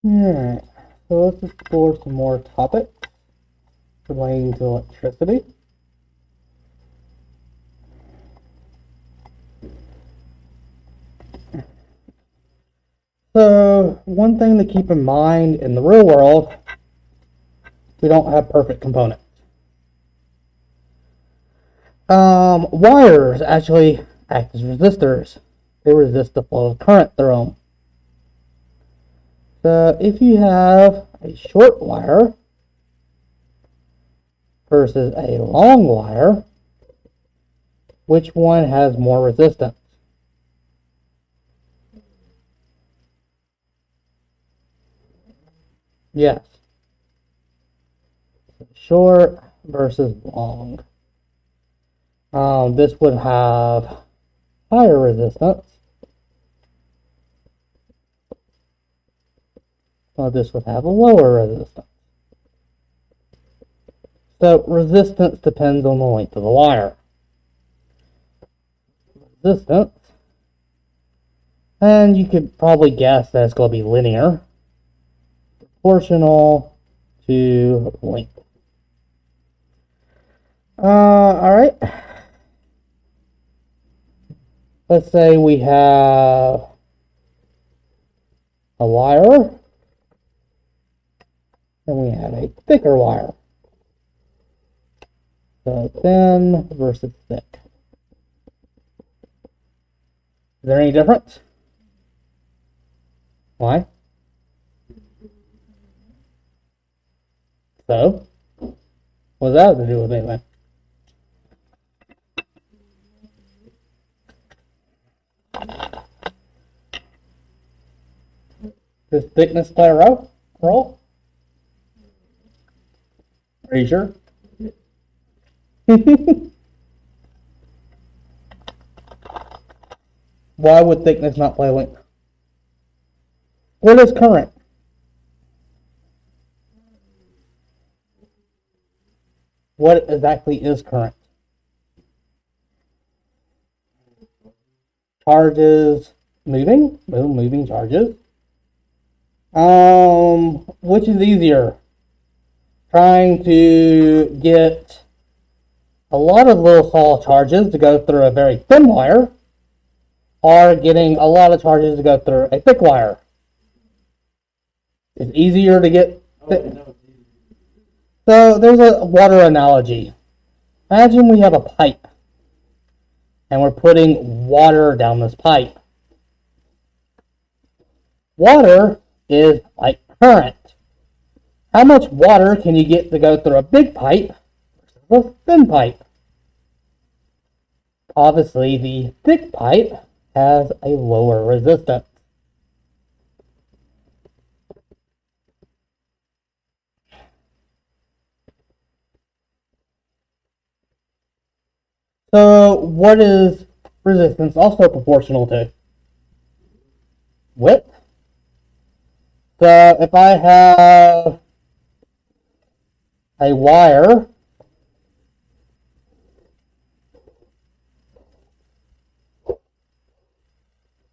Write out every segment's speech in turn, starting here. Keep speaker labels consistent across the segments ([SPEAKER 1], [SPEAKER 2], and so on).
[SPEAKER 1] Alright, so let's explore some more topics relating to electricity. So, one thing to keep in mind in the real world, we don't have perfect components. Wires actually act as resistors. They resist the flow of current through them. So, if you have a short wire versus a long wire, which one has more resistance? Yes. Short versus long. This would have higher resistance. Well, this would have a lower resistance. So resistance depends on the length of the wire. Resistance, and you could probably guess that it's going to be linear, proportional to length. All right. Let's say we have a wire and we have a thicker wire. So thin versus thick. Is there any difference? Why? So, what's that have to do with anything? Does thickness play a role? Are you sure? Why would thickness not play length? What is current? What exactly is current? Charges moving charges. Which is easier? Trying to get a lot of little small charges to go through a very thin wire, or getting a lot of charges to go through a thick wire? It's easier to get. So there's a water analogy. Imagine we have a pipe, and we're putting water down this pipe. Water is like current. How much water can you get to go through a big pipe versus a thin pipe? Obviously, the thick pipe has a lower resistance. So, what is resistance also proportional to? Width. So, if I have a wire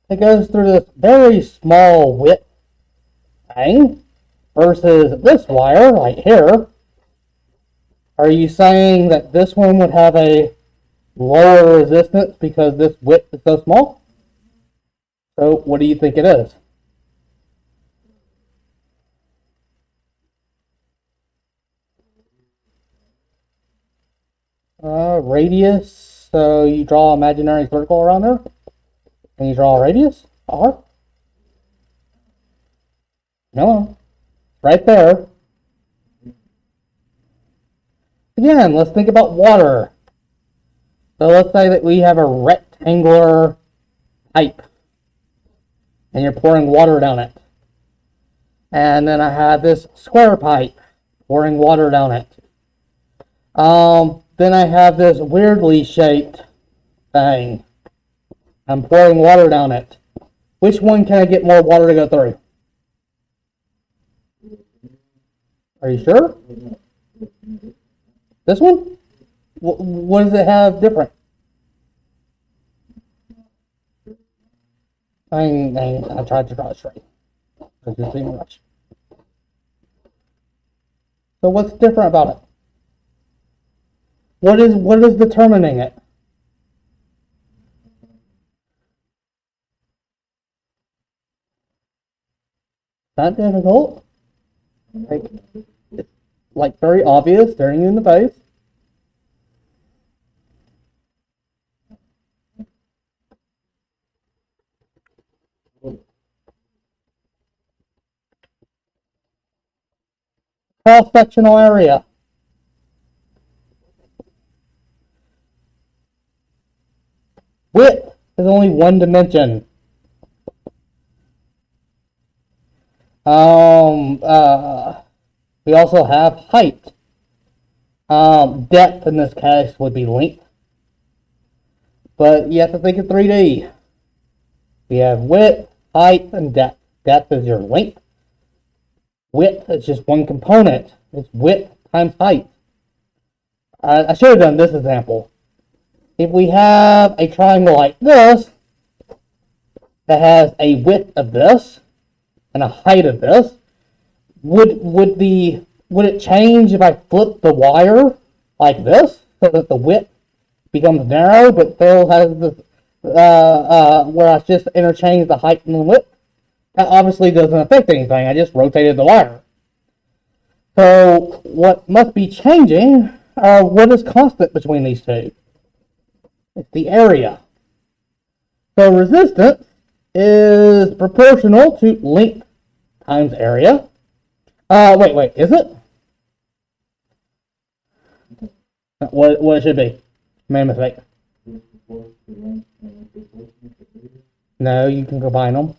[SPEAKER 1] that goes through this very small width thing versus this wire right here, are you saying that this one would have a lower resistance because this width is so small? So what do you think it is? Radius. So you draw an imaginary circle around there, and you draw a radius, R. No, right there. Again, let's think about water. So let's say that we have a rectangular pipe, and you're pouring water down it. And then I have this square pipe, pouring water down it. Then I have this weirdly shaped thing. I'm pouring water down it. Which one can I get more water to go through? Are you sure? This one? What does it have different? I tried to draw it straight. Too much. So what's different about it? What is determining it? Not difficult. It's like very obvious, staring you in the face. Cross-sectional area. Width is only one dimension. We also have height. Depth in this case would be length. But you have to think of 3D. We have width, height, and depth. Depth is your length. Width is just one component. It's width times height. I should have done this example. If we have a triangle like this that has a width of this and a height of this, would it change if I flip the wire like this so that the width becomes narrow but still has this where I just interchange the height and the width? That obviously doesn't affect anything. I just rotated the wire. So what must be changing, what is constant between these two? It's the area. So resistance is proportional to length times area. Wait, is it? What it should be? Made a mistake. No, you can combine them.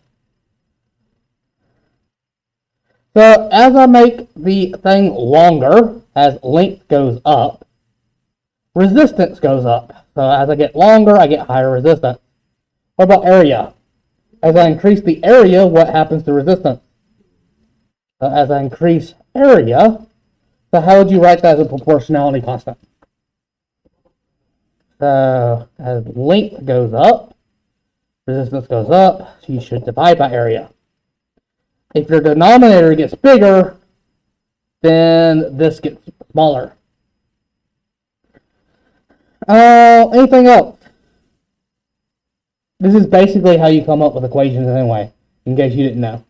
[SPEAKER 1] So as I make the thing longer, as length goes up, resistance goes up. So as I get longer, I get higher resistance. What about area? As I increase the area, what happens to resistance? As I increase area, so how would you write that as a proportionality constant? So as length goes up, resistance goes up, so you should divide by area. If your denominator gets bigger, then this gets smaller. Anything else? This is basically how you come up with equations anyway, in case you didn't know.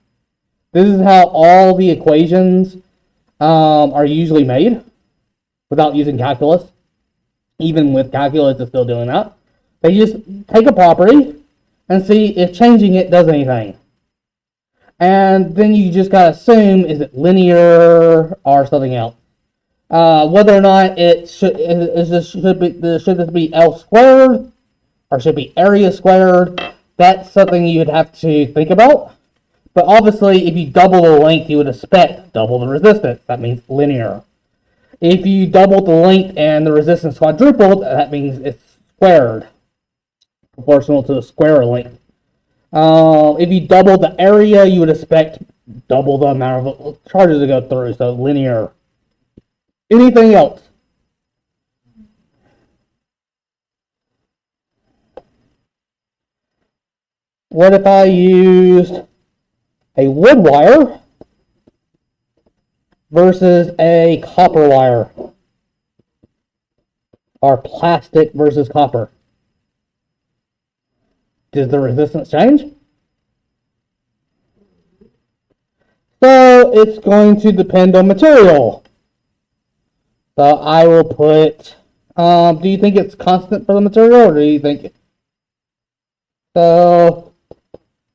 [SPEAKER 1] This is how all the equations are usually made without using calculus. Even with calculus, it's still doing that. They just take a property and see if changing it does anything. And then you just gotta assume, is it linear or something else? Whether or not it should this be L squared or should be area squared, that's something you would have to think about. But obviously, if you double the length, you would expect double the resistance. That means linear. If you double the length and the resistance quadrupled, that means it's squared, proportional to the square length. If you double the area, you would expect double the amount of charges to go through, so linear. Anything else? What if I used a wood wire versus a copper wire? Or plastic versus copper? Does the resistance change? So it's going to depend on material. So I will put, do you think it's constant for the material, or do you think, so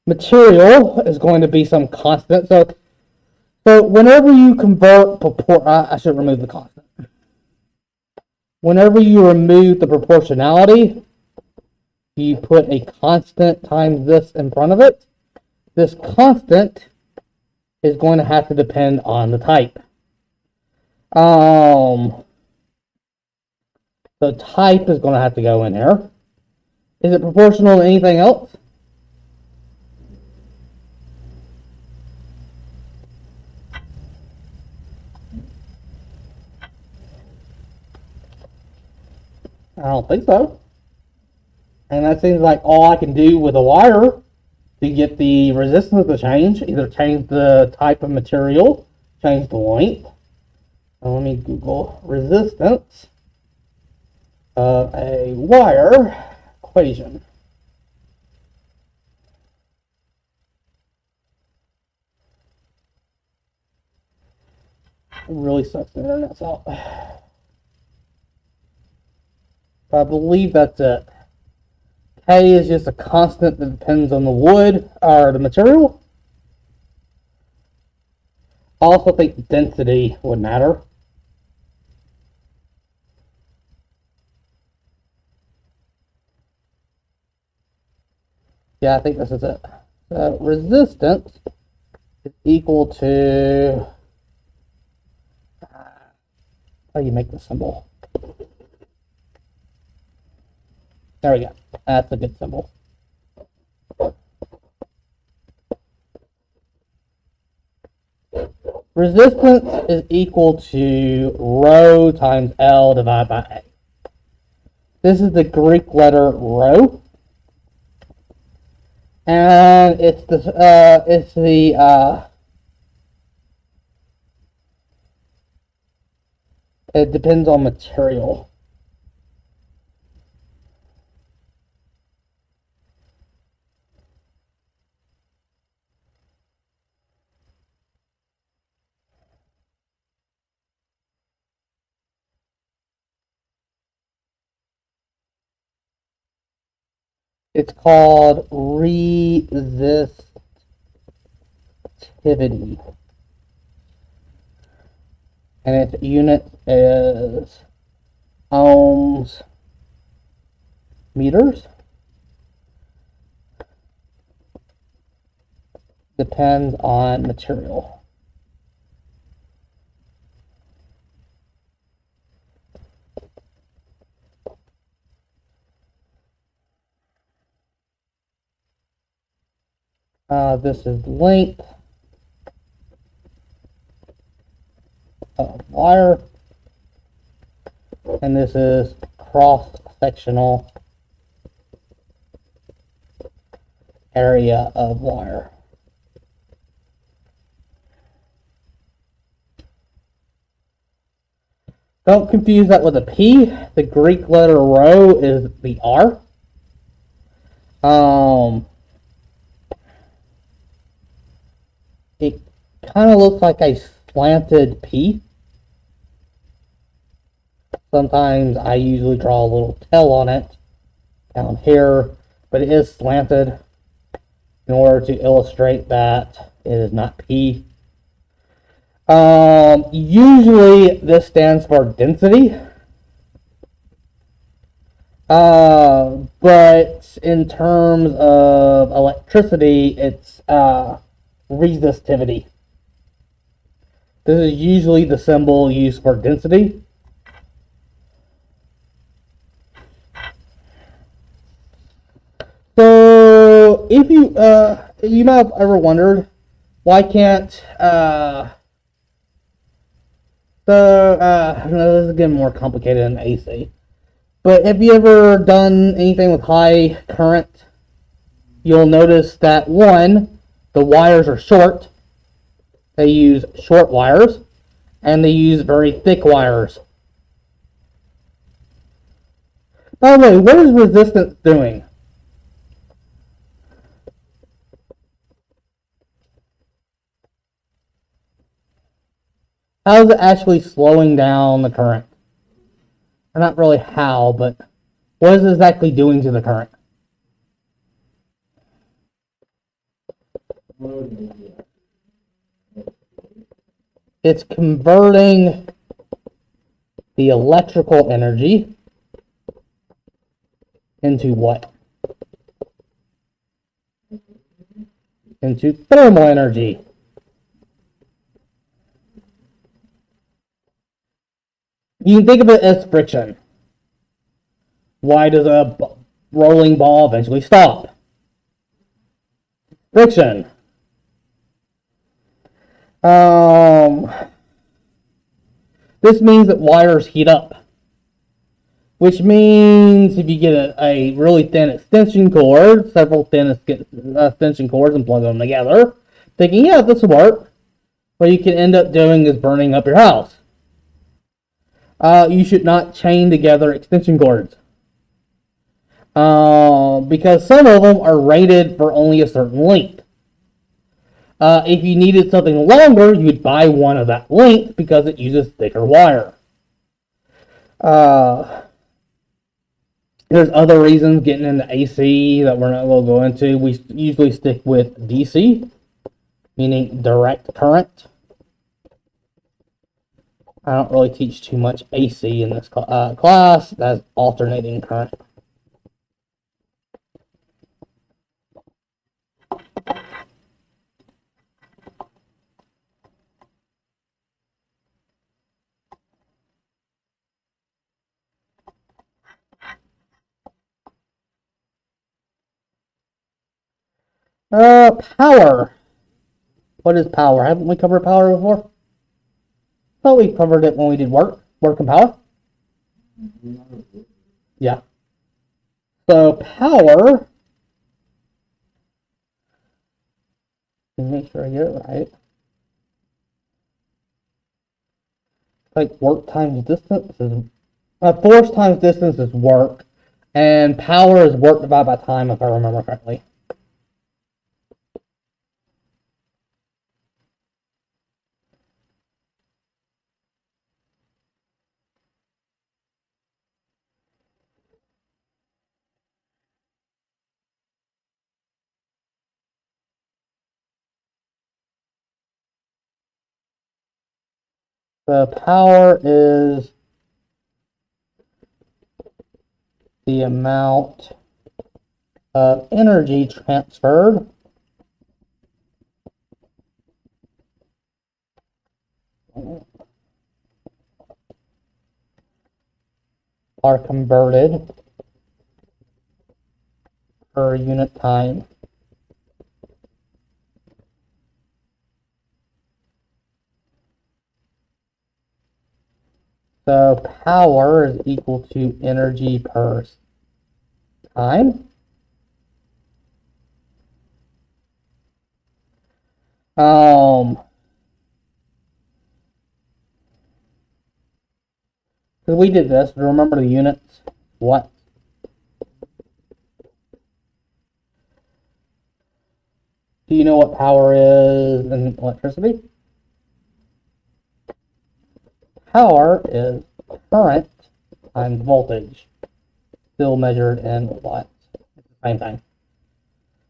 [SPEAKER 1] material is going to be some constant. So whenever you convert, I should remove the constant. Whenever you remove the proportionality, you put a constant times this in front of it. This constant is going to have to depend on the type. The type is going to have to go in here. Is it proportional to anything else? I don't think so. And that seems like all I can do with a wire to get the resistance to change. Either change the type of material, change the length. Let me Google resistance of a wire equation. It really sucks the internet's out. I believe that's it. K is just a constant that depends on the wood or the material. I also think density would matter. Yeah, I think this is it. So resistance is equal to, how do you make the symbol? There we go. That's a good symbol. Resistance is equal to rho times L divided by A. This is the Greek letter rho. And it depends on material. It's called resistivity. And its unit is ohms meters. Depends on material. This is length of wire, and this is cross-sectional area of wire. Don't confuse that with a P. The Greek letter rho is the R. It kind of looks like a slanted P. Sometimes I usually draw a little tail on it down here, but it is slanted in order to illustrate that it is not P. Usually this stands for density. But in terms of electricity, it's resistivity. This is usually the symbol used for density. So if you might have ever wondered why can't this is getting more complicated than AC. But have you ever done anything with high current? You'll notice that one, the wires are short. They use short wires, and they use very thick wires. By the way, what is resistance doing? How is it actually slowing down the current? Or not really how, but what is it exactly doing to the current? It's converting the electrical energy into what? Into thermal energy. You can think of it as friction. Why does a rolling ball eventually stop? Friction. This means that wires heat up. Which means if you get a really thin extension cord, several thin extension cords, and plug them together, thinking, yeah, this will work, what you can end up doing is burning up your house. You should not chain together extension cords. Because some of them are rated for only a certain length. If you needed something longer, you would buy one of that length because it uses thicker wire. There's other reasons getting into AC that we're not going to go into. We usually stick with DC, meaning direct current. I don't really teach too much AC in this class. That's alternating current. Power. What is power? Haven't we covered power before? Thought we covered it when we did work and power. Yeah. So power. Make sure I get it right. Like work times distance is force times distance is work, and power is work divided by time, if I remember correctly. The power is the amount of energy transferred or converted per unit time. So power is equal to energy per time. Because we did this, remember the units? What? Do you know what power is in electricity? Power is current times voltage, still measured in watts. Same thing.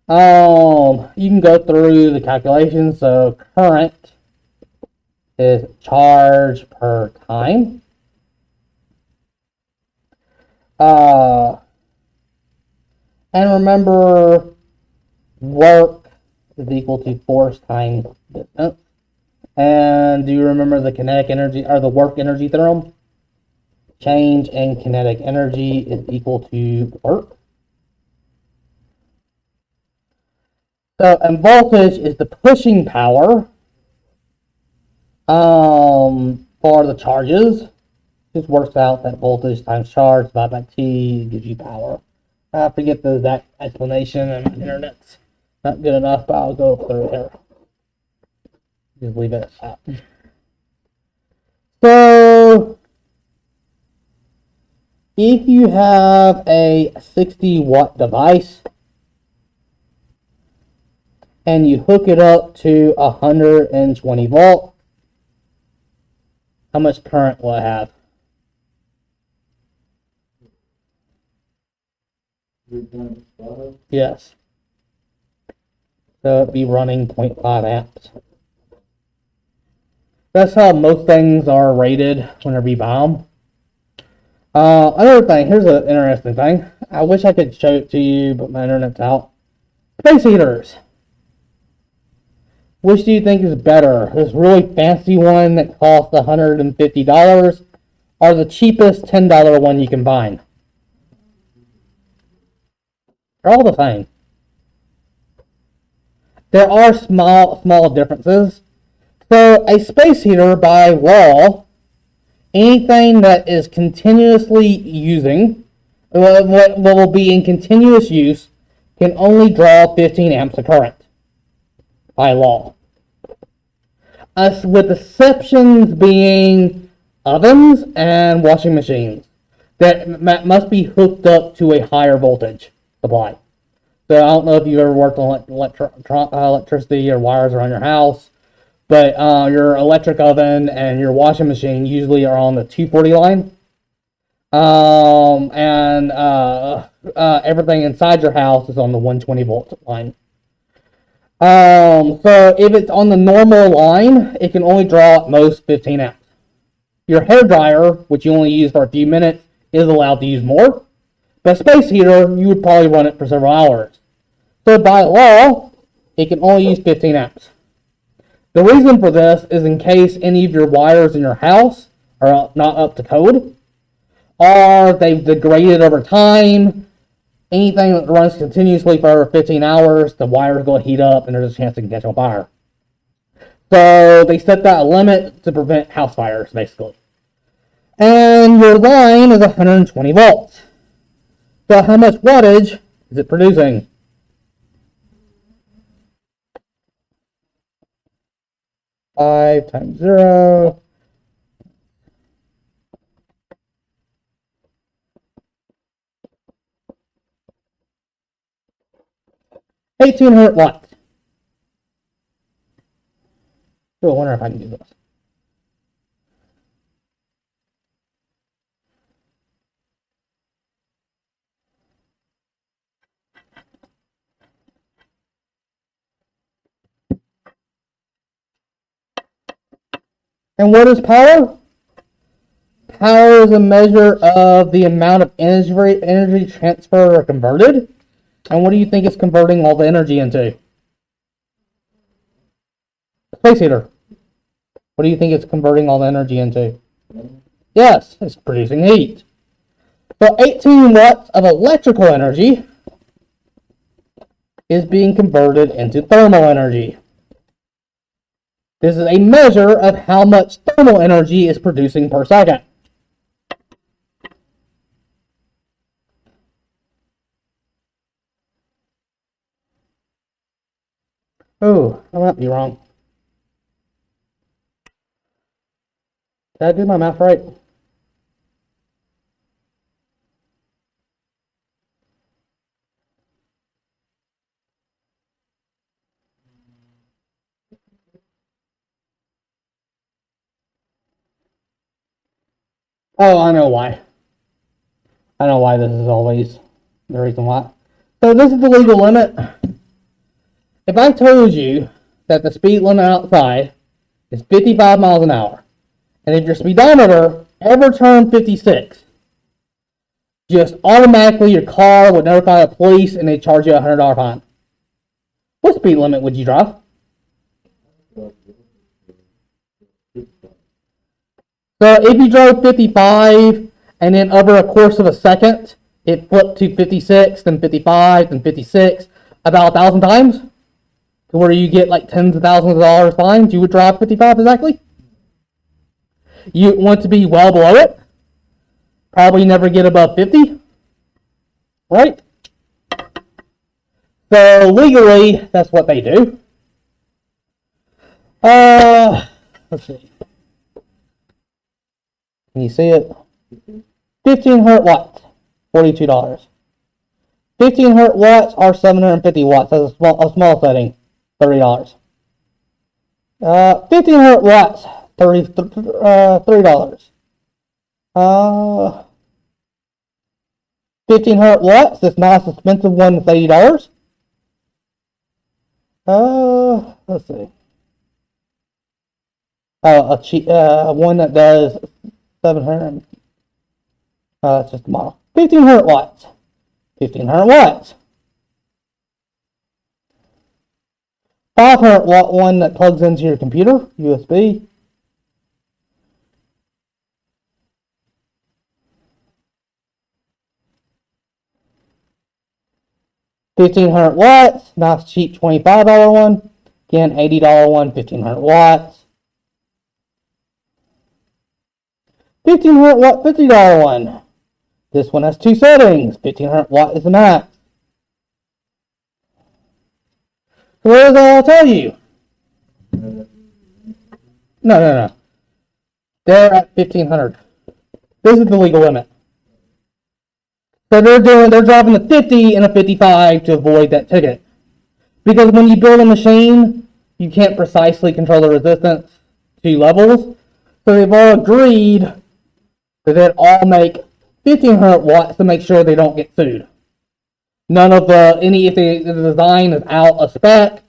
[SPEAKER 1] You can go through the calculations. So current is charge per time. And remember, work is equal to force times distance. And do you remember the kinetic energy or the work energy theorem? Change in kinetic energy is equal to work. So, and voltage is the pushing power for the charges. Just works out that voltage times charge divided by T gives you power. I forget the exact explanation, and my internet's not good enough, but I'll go through here. Just leave it at that. So, if you have a 60-watt device and you hook it up to 120 volts, how much current will it have? Yes. So it'd be running 0.5 amps. That's how most things are rated whenever you buy them. Another thing, here's an interesting thing. I wish I could show it to you, but my internet's out. Space heaters. Which do you think is better? This really fancy one that costs $150 or the cheapest $10 one you can find? They're all the same. There are small differences. So a space heater, by law, anything that is continuously using, what will be in continuous use, can only draw 15 amps of current, by law. With exceptions being ovens and washing machines that must be hooked up to a higher voltage supply. So I don't know if you've ever worked on electricity or wires around your house, but your electric oven and your washing machine usually are on the 240 line. And everything inside your house is on the 120 volt line. So if it's on the normal line, it can only draw at most 15 amps. Your hair dryer, which you only use for a few minutes, is allowed to use more. But a space heater, you would probably run it for several hours. So by law, it can only use 15 amps. The reason for this is in case any of your wires in your house are not up to code, or they've degraded over time. Anything that runs continuously for over 15 hours, the wires will heat up and there's a chance it can catch on fire. So they set that limit to prevent house fires, basically. And your line is 120 volts. So how much wattage is it producing? Five times 0. $1,800 watts. So I wonder if I can do this. And what is power? Power is a measure of the amount of energy transferred or converted. And what do you think it's converting all the energy into? Space heater. What do you think it's converting all the energy into? Yes, it's producing heat. So 18 watts of electrical energy is being converted into thermal energy. This is a measure of how much thermal energy is producing per second. Oh, I might be wrong. Did I do my math right? Oh, I know why. I know why this is always the reason why. So this is the legal limit. If I told you that the speed limit outside is 55 miles an hour, and if your speedometer ever turned 56, just automatically your car would notify the police and they'd charge you a $100 fine. What speed limit would you drive? So if you drove 55 and then over a course of a second, it flipped to 56, then 55, then 56, about 1,000 times, to where you get like tens of thousands of dollars fines, you would drive 55 exactly. You want to be well below it. Probably never get above 50. Right? So legally, that's what they do. Let's see. Can you see it? 1,500 watts, $42. 1,500 watts are 750 watts. That's a small setting, $30. 1,500 watts, $3. 1,500 watts. This nice expensive one is $80. Let's see. A cheap one that does 700. It's just a model. 1,500 watts. 1,500 watts. 500 watt one that plugs into your computer, USB. $1,500 watts, nice cheap $25 one. Again, $80 one, 1,500 watts. 1,500 watt, $50 one. This one has two settings. 1,500 watt is the max. So what does that all tell you? No. They're at 1500. This is the legal limit. So they're driving a 50 and a 55 to avoid that ticket. Because when you build a machine, you can't precisely control the resistance to levels. So they've all agreed that they'd all make 1500 watts to make sure they don't get sued. None of if the design is out of spec,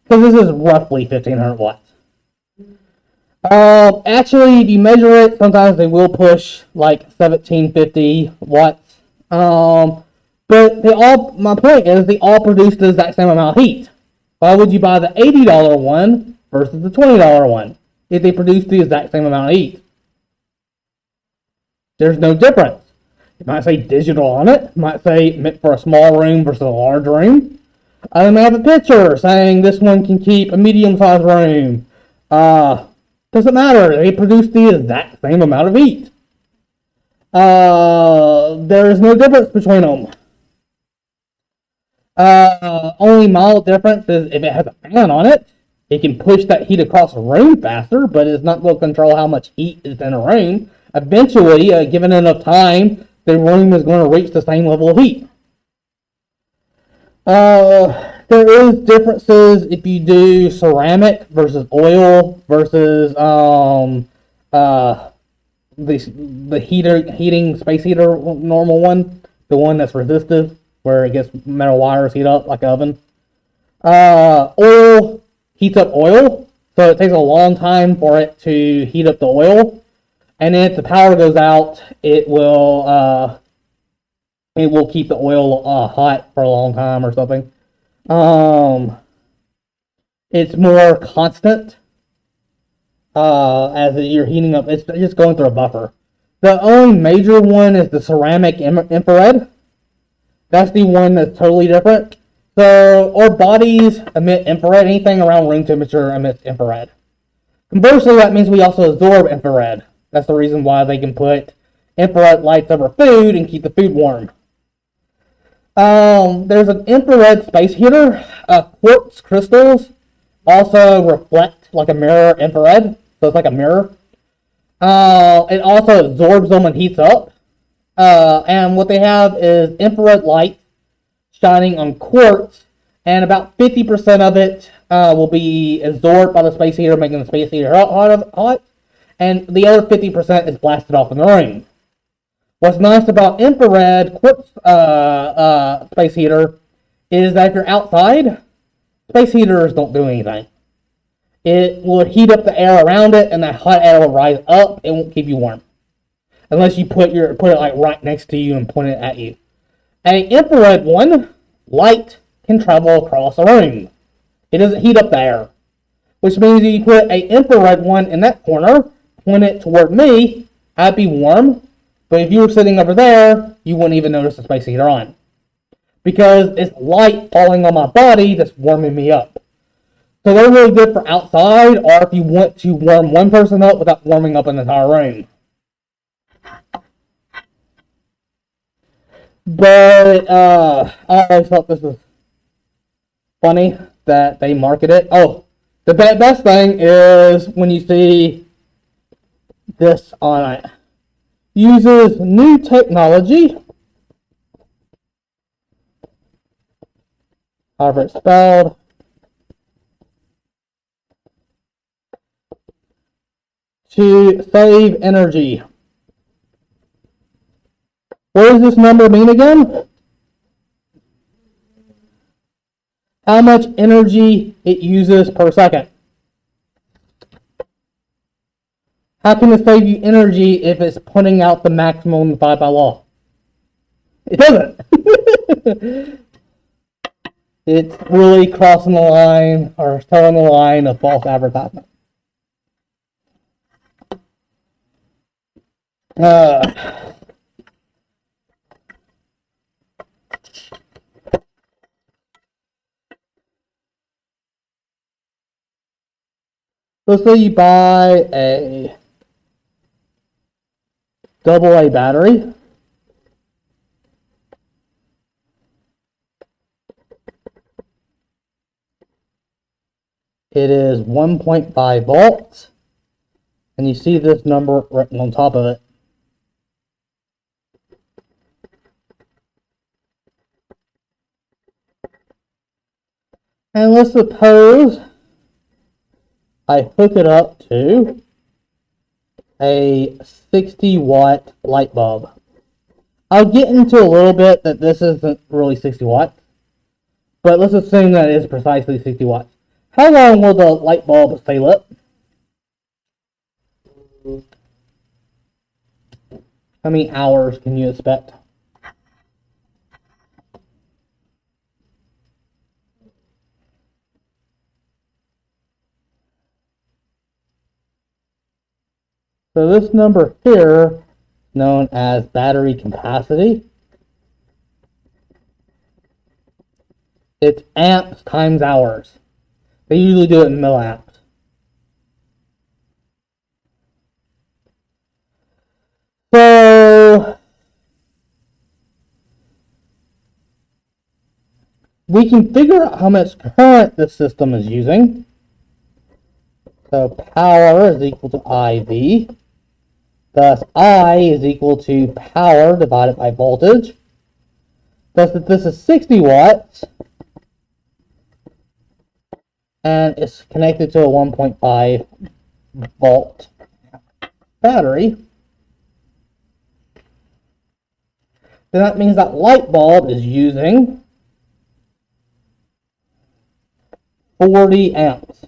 [SPEAKER 1] because this is roughly 1500 watts. Actually, if you measure it, sometimes they will push like 1750 watts. But my point is, they all produce the exact same amount of heat. Why would you buy the $80 one versus the $20 one if they produce the exact same amount of heat? There's no difference. It might say digital on it. It might say meant for a small room versus a large room. I may have a picture saying this one can keep a medium-sized room. Doesn't matter. They produce the exact same amount of heat. There is no difference between them. Only mild difference is if it has a fan on it, it can push that heat across a room faster, but it's not going to control how much heat is in a room. Eventually, given enough time, the room is going to reach the same level of heat. There is differences if you do ceramic versus oil versus the heating space heater normal one, the one that's resistive, where it gets metal wires heat up like an oven. Oil heats up oil, so it takes a long time for it to heat up the oil, and then if the power goes out, it will keep the oil hot for a long time or something. It's more constant as you're heating up. It's just going through a buffer. The only major one is the ceramic infrared. That's the one that's totally different. So our bodies emit infrared. Anything around room temperature emits infrared. Conversely, that means we also absorb infrared. That's the reason why they can put infrared lights over food and keep the food warm. There's an infrared space heater. Quartz crystals also reflect like a mirror infrared, so it's like a mirror. It also absorbs them and heats up. And what they have is infrared light shining on quartz, and about 50% of it will be absorbed by the space heater, making the space heater hot, and the other 50% is blasted off in the room. What's nice about infrared quartz space heater is that if you're outside, space heaters don't do anything. It will heat up the air around it, and that hot air will rise up. It won't keep you warm unless you put it like right next to you and point it at you. An infrared one, light can travel across a room. It doesn't heat up the air, which means if you put an infrared one in that corner, point it toward me, I'd be warm. But if you were sitting over there, you wouldn't even notice the space heater on, because it's light falling on my body that's warming me up. So they're really good for outside, or if you want to warm one person up without warming up an entire room. But I always thought this was funny that they market it. Oh, the best thing is when you see this on it. Uses new technology, however it's spelled, to save energy. What does this number mean again? How much energy it uses per second. How can it save you energy if it's putting out the maximum 5 by law? It doesn't. It's really crossing the line or towing the line of false advertisement. Let's say you buy a AA battery. It is 1.5 volts. And you see this number written on top of it. And let's suppose I hook it up to a 60-watt light bulb. I'll get into a little bit that this isn't really 60 watts, but let's assume that it is precisely 60 watts. How long will the light bulb stay lit? How many hours can you expect? So this number here, known as battery capacity, it's amps times hours. They usually do it in milliamps. So we can figure out how much current the system is using. So power is equal to IV. Thus, I is equal to power divided by voltage. Thus, that this is 60 watts, and it's connected to a 1.5 volt battery. Then that means that light bulb is using 40 amps.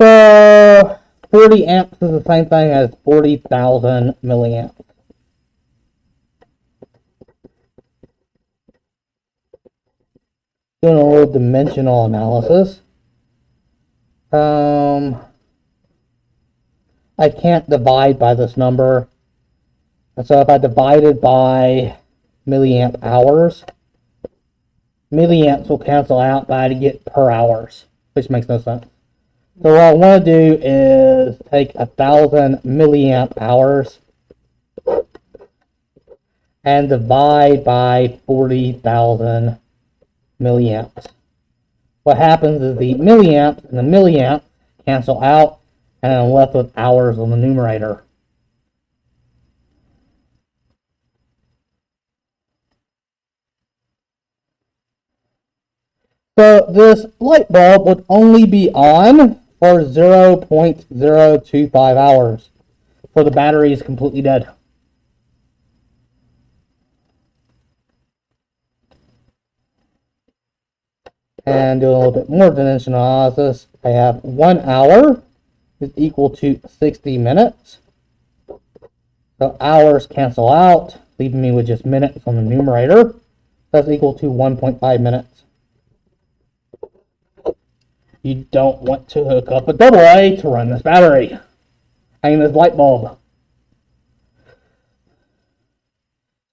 [SPEAKER 1] So 40 amps is the same thing as 40,000 milliamps. Doing a little dimensional analysis. I can't divide by this number. And so if I divide it by milliamp hours, milliamps will cancel out, but I get per hours, which makes no sense. So what I want to do is take 1,000 milliamp hours and divide by 40,000 milliamps. What happens is the milliamps and the milliamps cancel out, and I'm left with hours on the numerator. So this light bulb would only be on for 0.025 hours, for the battery is completely dead. And doing a little bit more dimensional analysis, I have 1 hour is equal to 60 minutes. So hours cancel out, leaving me with just minutes on the numerator. That's equal to 1.5 minutes. You don't want to hook up a AA to run this battery. I mean, this light bulb.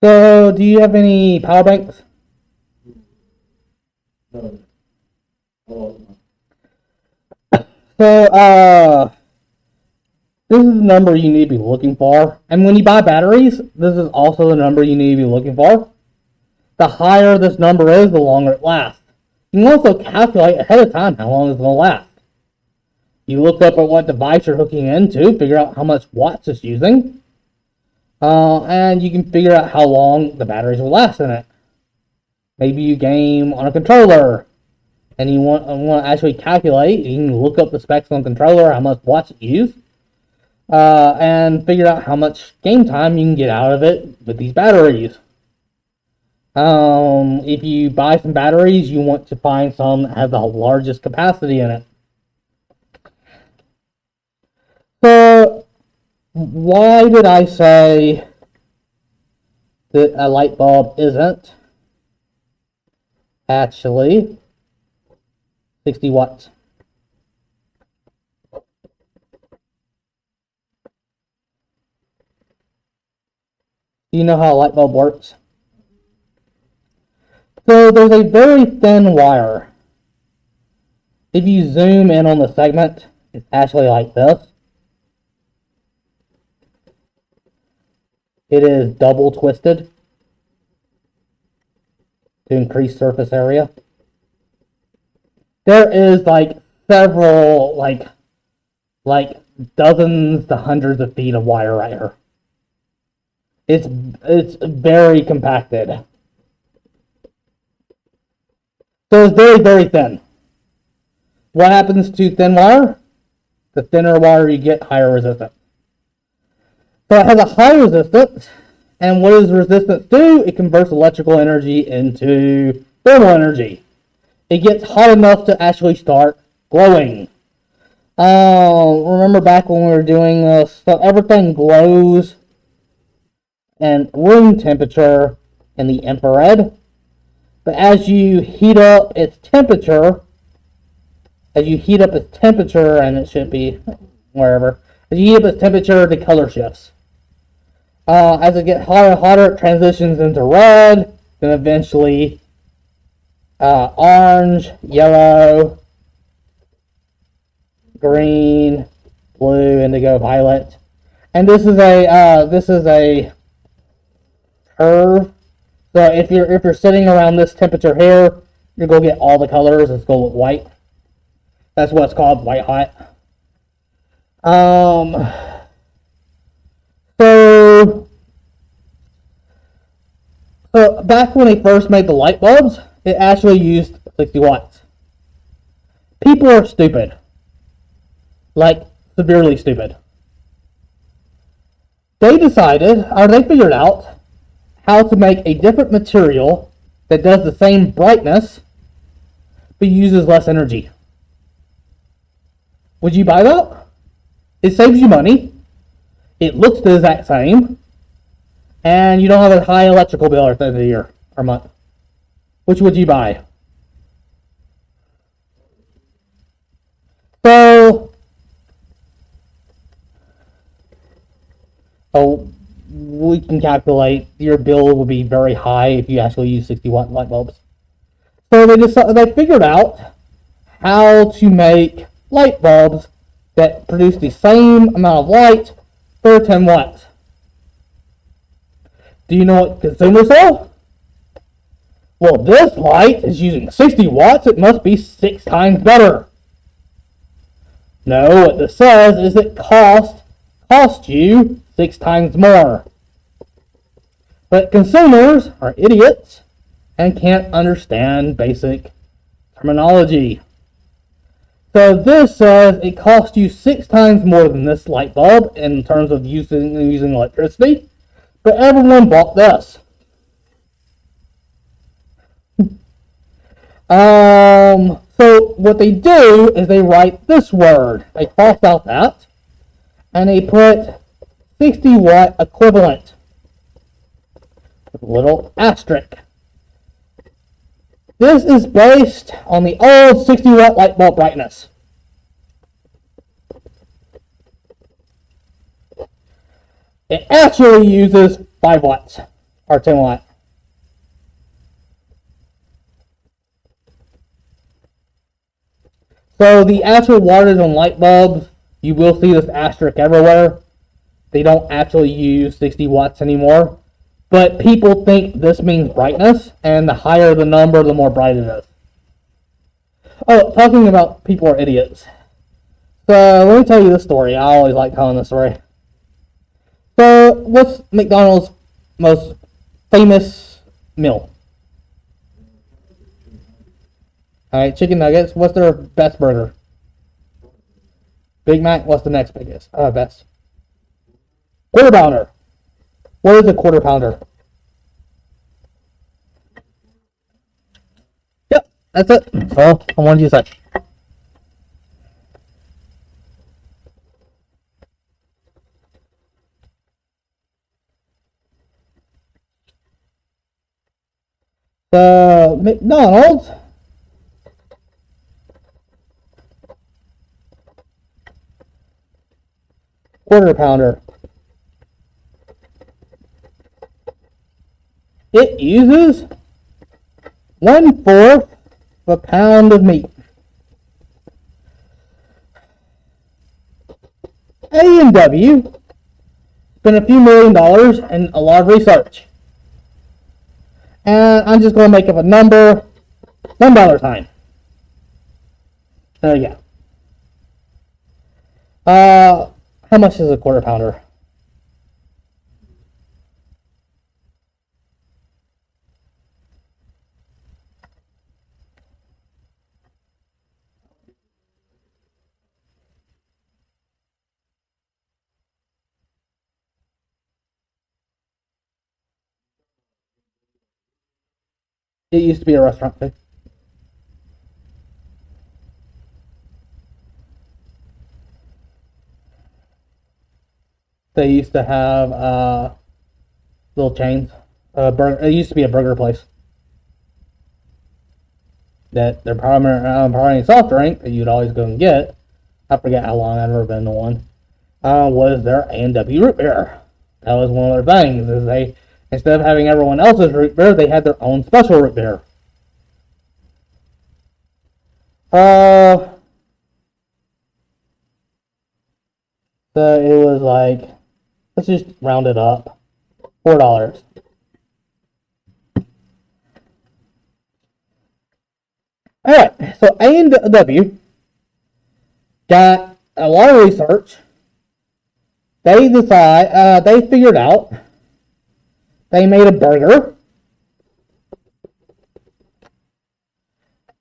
[SPEAKER 1] So, do you have any power banks?
[SPEAKER 2] No.
[SPEAKER 1] So, this is the number you need to be looking for. And when you buy batteries, this is also the number you need to be looking for. The higher this number is, the longer it lasts. You can also calculate ahead of time how long it's going to last. You look up at what device you're hooking into, figure out how much watts it's using, and you can figure out how long the batteries will last in it. Maybe you game on a controller, and you want to actually calculate. You can look up the specs on the controller, how much watts it uses, and figure out how much game time you can get out of it with these batteries. If you buy some batteries, you want to find some that have the largest capacity in it. So, why did I say that a light bulb isn't actually 60 watts? Do you know how a light bulb works? So there's a very thin wire. If you zoom in on the segment, it's actually like this. It is double twisted to increase surface area. There is like several, like dozens to hundreds of feet of wire right here. It's very compacted. So it's very, very thin. What happens to thin wire? The thinner wire you get, higher resistance. So it has a high resistance, and what does resistance do? It converts electrical energy into thermal energy. It gets hot enough to actually start glowing. Remember back when we were doing this, so everything glows and room temperature in the infrared. But as you heat up its temperature, and it should be wherever, as you heat up its temperature, the color shifts. As it gets hotter and hotter, it transitions into red, then eventually orange, yellow, green, blue, indigo, violet. And this is a curve. So if you're sitting around this temperature here, you're gonna get all the colors. It's gonna look white. That's what's called white hot. So back when they first made the light bulbs, it actually used 60 watts. People are stupid. Like, severely stupid. They figured out how to make a different material that does the same brightness, but uses less energy. Would you buy that? It saves you money. It looks the exact same. And you don't have a high electrical bill at the end of the year or month. Which would you buy? So, we can calculate your bill will be very high if you actually use 60-watt light bulbs. So they figured out how to make light bulbs that produce the same amount of light for 10 watts. Do you know what consumers saw? Well, this light is using 60 watts. It must be 6 times better. No, what this says is it cost you 6 times more. But consumers are idiots and can't understand basic terminology. So this says it costs you 6 times more than this light bulb in terms of using electricity, but everyone bought this. So what they do is they write this word. They cross out that, and they put 60-watt equivalent with a little asterisk. This is based on the old 60-watt light bulb brightness. It actually uses 5 watts or 10 watt. So the actual wattage on light bulbs, you will see this asterisk everywhere. They don't actually use 60 watts anymore. But people think this means brightness, and the higher the number, the more bright it is. Oh, talking about people are idiots. So let me tell you this story. I always like telling this story. So what's McDonald's most famous meal? Alright, chicken nuggets. What's their best burger? Big Mac. What's the next biggest? Best. Quarter pounder. What is a quarter pounder? Yep, that's it. That's all I wanted you to say. McDonald's quarter pounder. It uses 1/4 of a pound of meat. A&W spent a few $1 million in a lot of research. And I'm just going to make up a number, $1 time. Yeah. How much is a quarter pounder? It used to be a restaurant too. They used to have little chains. It used to be a burger place. That their primary soft drink that you'd always go and get. I forget how long I've never been to one. Was their A&W root beer. That was one of their things. Is they instead of having everyone else's root beer, they had their own special root beer. Uh, so it was like, let's just round it up, $4. All right, so A&W got a lot of research. They figured out, they made a burger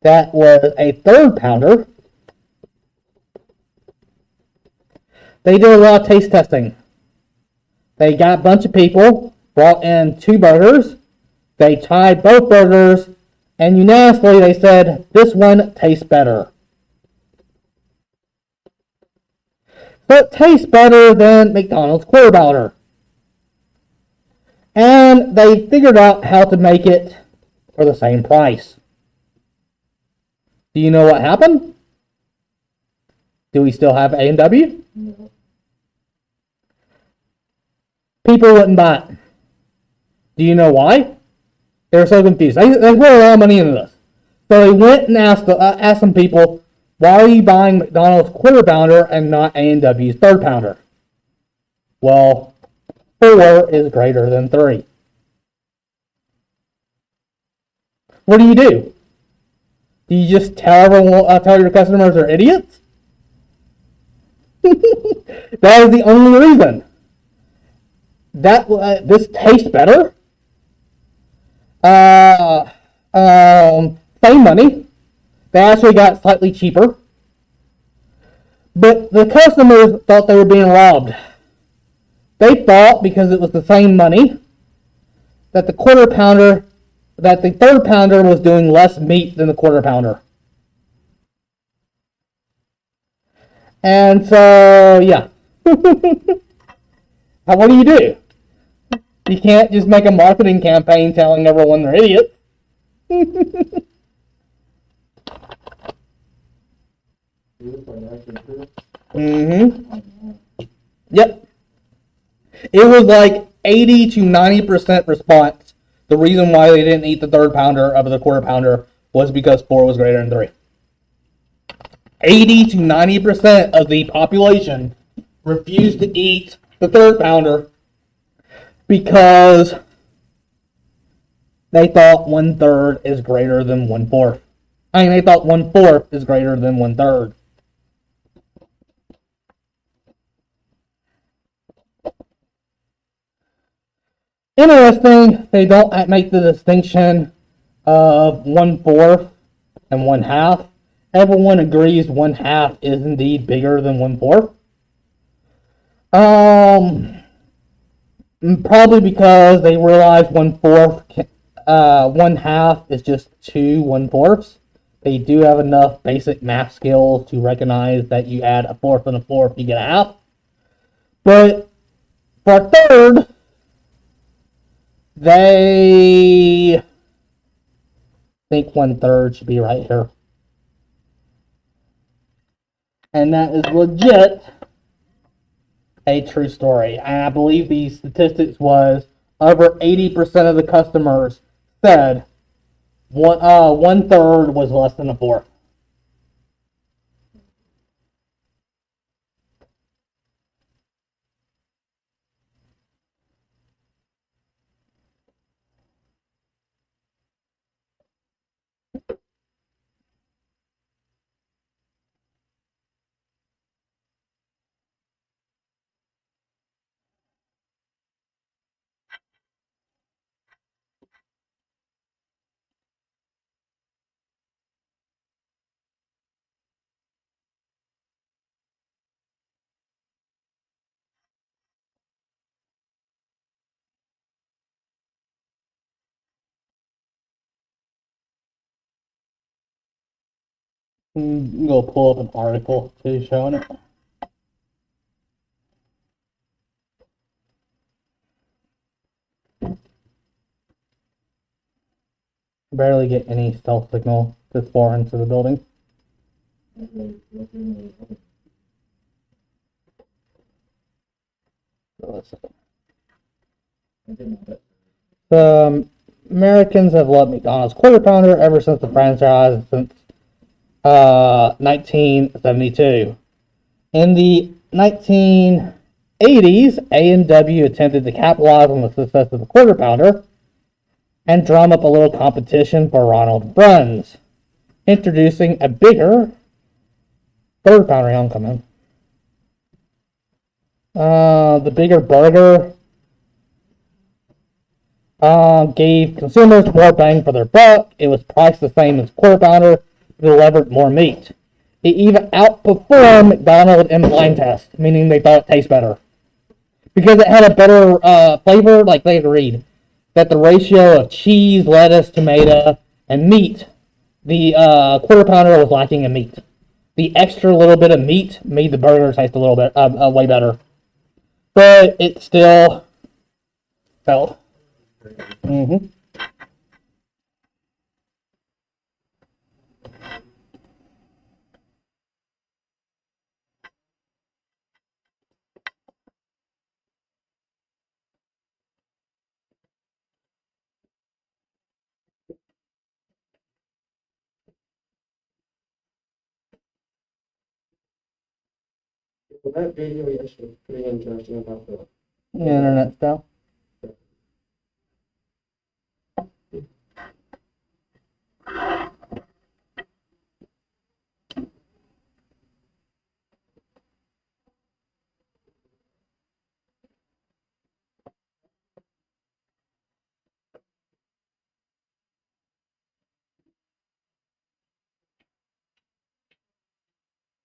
[SPEAKER 1] that was a third pounder. They did a lot of taste testing. They got a bunch of people, brought in 2 burgers. They tried both burgers, and unanimously they said, this one tastes better. So it tastes better than McDonald's quarter pounder. And they figured out how to make it for the same price. Do you know what happened? Do we still have A&W? No. People wouldn't buy it. Do you know why? They were so confused. They put a lot of money into this. So they went and asked some people, why are you buying McDonald's quarter pounder and not A&W's third pounder? Well, 4 is greater than 3. What do? Do you just tell your customers they're idiots? That is the only reason. That this tastes better. Same money. They actually got slightly cheaper. But the customers thought they were being robbed. They thought because it was the same money that the third pounder was doing less meat than the quarter pounder. And so, yeah. What do? You can't just make a marketing campaign telling everyone they're idiots. Yep. It was like 80 to 90% response. The reason why they didn't eat the third pounder of the quarter pounder was because 4 was greater than 3. 80 to 90% of the population refused to eat the third pounder because they thought 1/3 is greater than 1/4. They thought 1/4 is greater than 1/3. Interesting, they don't make the distinction of 1/4 and 1/2. Everyone agrees 1/2 is indeed bigger than 1/4. Probably because they realize 1/4, 1/2 is just 2 1/4. They do have enough basic math skills to recognize that you add a fourth and a fourth, you get a half. But for a third, they think 1/3 should be right here. And that is legit a true story. And I believe the statistics was over 80% of the customers said 1/3 was less than a fourth. Go pull up an article too showing it. Barely get any cell signal this far into the building. The Americans have loved McDonald's Quarter Pounder ever since the franchise, since 1972. In the 1980s, A&W attempted to capitalize on the success of the Quarter Pounder and drum up a little competition for Ronald Buns, introducing a bigger Third Pounder homecoming. The bigger burger gave consumers more bang for their buck. It was priced the same as Quarter Pounder, delivered more meat. It even outperformed McDonald's in blind test, meaning they thought it tastes better. Because it had a better flavor, like they agreed that the ratio of cheese, lettuce, tomato, and meat, the Quarter Pounder was lacking in meat. The extra little bit of meat made the burger taste a little bit way better. But it still felt. Mm-hmm.
[SPEAKER 2] That video yesterday, pretty interesting about the
[SPEAKER 1] Internet stuff.